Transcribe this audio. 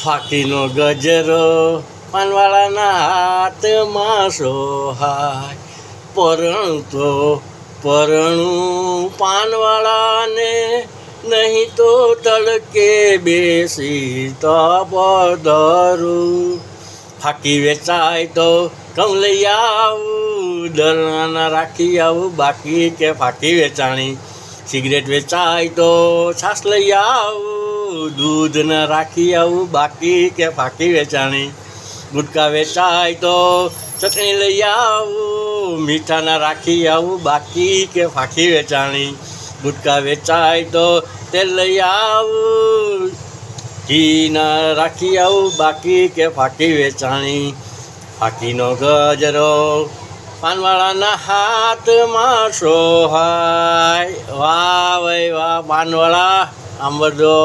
ફાકીનો ગજરો પાનવાળાના હાથમાં સોહાય. પરણું પાનવાળાને નહીં તો તડકે બેસી તો પધરું. ફાકી વેચાય તો કમ લઈ આવું, દળાના રાખી આવું બાકી કે ફાકી વેચાણી. સિગરેટ વેચાય તો છાશ લઈ આવું, દૂધ ન રાખી આવું બાકી કે ફાકી વેચાણી. ગુટકા વેચાય તો ચટણી લઈ આવું, મીઠા ના રાખી આવું બાકી કે ફાકી વેચાણી. ગુટકા વેચાય તો તેલ લઈ આવું, ઘી ના રાખી આવું બાકી કે ફાકી વેચાણી. ફાકીનો ગજરો પાનવાળાના હાથમાં સોહાય. વાહ ભાઈ વાહ પાનવાળા, આંબરડો.